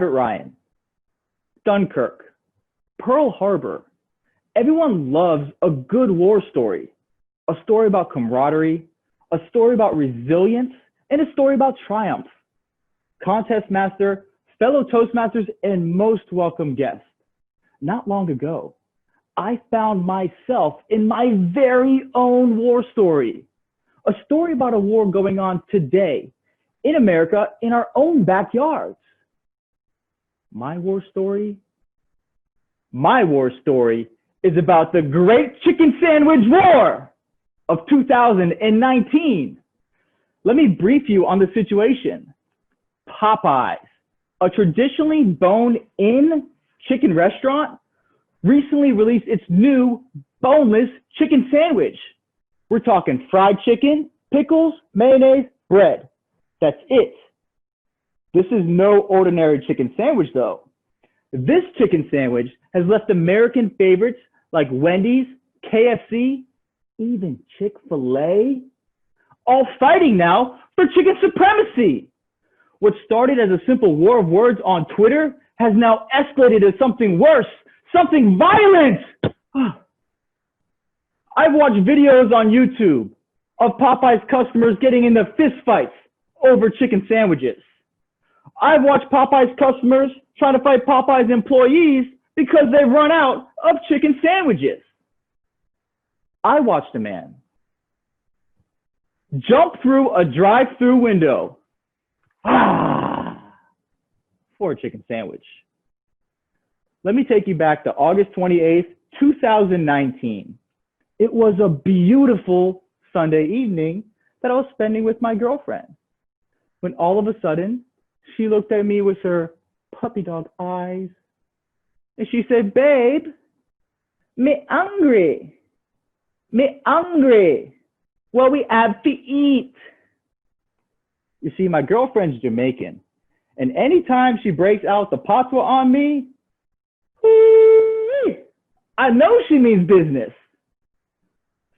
Ryan, Dunkirk, Pearl Harbor. Everyone loves a good war story, a story about camaraderie, a story about resilience, and a story about triumph. Contest master, fellow Toastmasters, and most welcome guests. Not long ago, I found myself in my very own war story, a story about a war going on today in America in our own backyards. My war story? My war story is about the Great Chicken Sandwich War of 2019. Let me brief you on the situation. Popeyes, a traditionally bone-in chicken restaurant, recently released its new boneless chicken sandwich. We're talking fried chicken, pickles, mayonnaise, bread. That's it. This is no ordinary chicken sandwich though. This chicken sandwich has left American favorites like Wendy's, KFC, even Chick-fil-A, all fighting now for chicken supremacy. What started as a simple war of words on Twitter has now escalated to something worse, something violent. I've watched videos on YouTube of Popeye's customers getting into fistfights over chicken sandwiches. I've watched Popeye's customers trying to fight Popeye's employees because they've run out of chicken sandwiches. I watched a man jump through a drive-through window for a chicken sandwich. Let me take you back to August 28th, 2019. It was a beautiful Sunday evening that I was spending with my girlfriend, when all of a sudden, she looked at me with her puppy dog eyes, and she said, "Babe, me hungry. Me hungry. What we have to eat?" You see, my girlfriend's Jamaican, and anytime she breaks out the patois on me, I know she means business.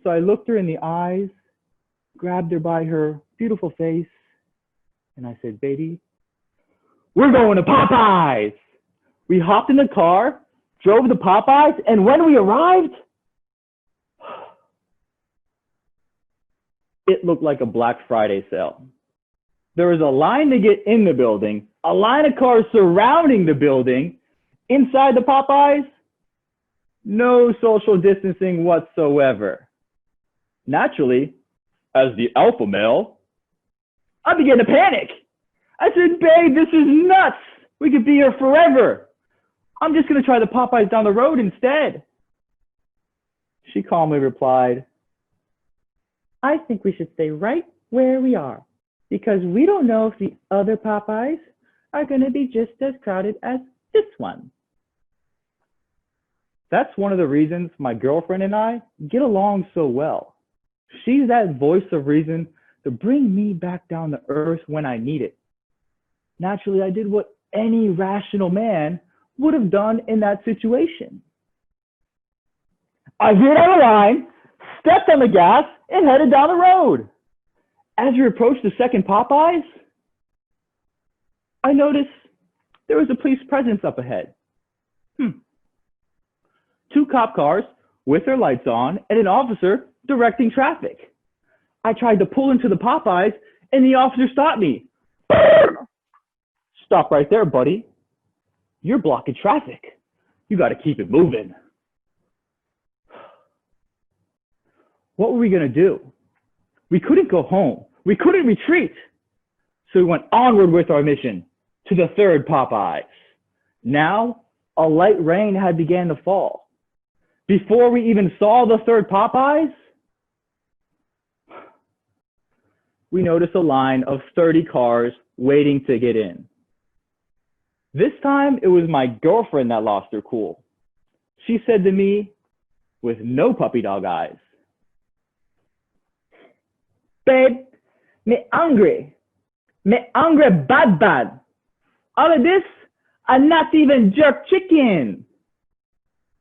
So I looked her in the eyes, grabbed her by her beautiful face, and I said, "Baby, we're going to Popeyes." We hopped in the car, drove to Popeyes, and when we arrived, it looked like a Black Friday sale. There was a line to get in the building, a line of cars surrounding the building. Inside the Popeyes, no social distancing whatsoever. Naturally, as the alpha male, I began to panic. I said, "Babe, this is nuts. We could be here forever. I'm just going to try the Popeyes down the road instead." She calmly replied, "I think we should stay right where we are because we don't know if the other Popeyes are going to be just as crowded as this one." That's one of the reasons my girlfriend and I get along so well. She's that voice of reason to bring me back down to earth when I need it. Naturally, I did what any rational man would have done in that situation. I veered out of line, stepped on the gas, and headed down the road. As we approached the second Popeyes, I noticed there was a police presence up ahead. 2 cop cars with their lights on and an officer directing traffic. I tried to pull into the Popeyes and the officer stopped me. "Stop right there, buddy. You're blocking traffic. You got to keep it moving." What were we going to do? We couldn't go home. We couldn't retreat. So we went onward with our mission to the third Popeyes. Now, a light rain had began to fall. Before we even saw the third Popeyes, we noticed a line of 30 cars waiting to get in. This time, it was my girlfriend that lost her cool. She said to me, with no puppy dog eyes, "Babe, me hungry. Me hungry bad bad. All of this, and not even jerk chicken."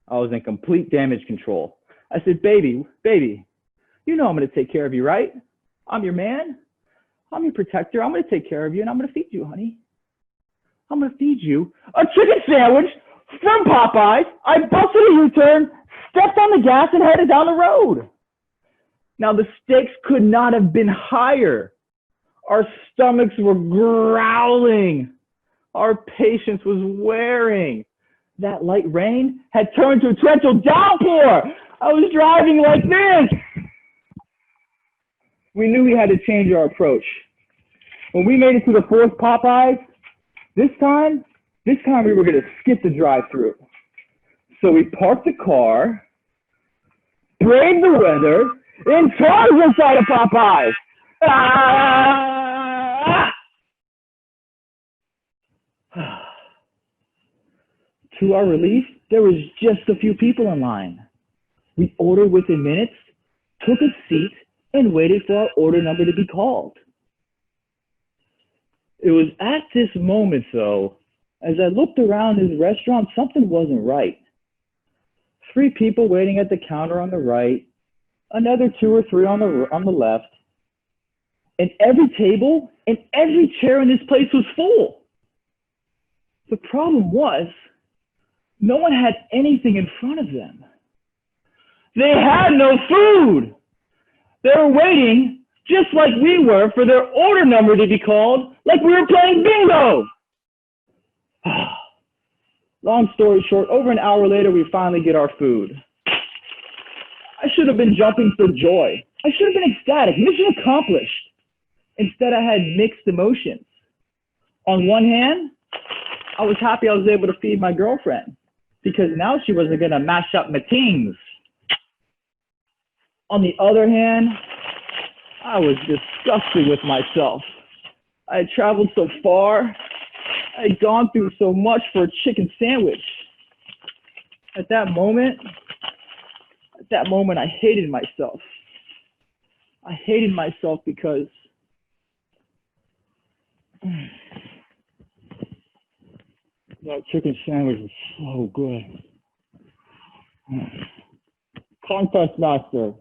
I was in complete damage control. I said, baby, you know I'm going to take care of you, right? I'm your man. I'm your protector. I'm going to take care of you, and I'm going to feed you, honey." I'm going to feed you a chicken sandwich from Popeyes. I busted a U-turn, stepped on the gas, and headed down the road. Now, the stakes could not have been higher. Our stomachs were growling. Our patience was wearing. That light rain had turned to a torrential downpour. I was driving like this. We knew we had to change our approach. When we made it to the fourth Popeyes, this time we were going to skip the drive-thru. So we parked the car, braved the weather, and charged inside of Popeyes. Ah! To our relief, there was just a few people in line. We ordered within minutes, took a seat, and waited for our order number to be called. It was at this moment, though, as I looked around this restaurant, something wasn't right. 3 people waiting at the counter on the right, another 2 or 3 on the left, and every table and every chair in this place was full. The problem was, no one had anything in front of them. They had no food. They were waiting, just like we were, for their order number to be called, like we were playing bingo. Long story short, over an hour later, we finally get our food. I should have been jumping for joy. I should have been ecstatic. Mission accomplished. Instead, I had mixed emotions. On one hand, I was happy I was able to feed my girlfriend because now she wasn't going to mash up my things. On the other hand, I was disgusted with myself. I had traveled so far. I had gone through so much for a chicken sandwich. At that moment, I hated myself. I hated myself because that chicken sandwich was so good. Contest master.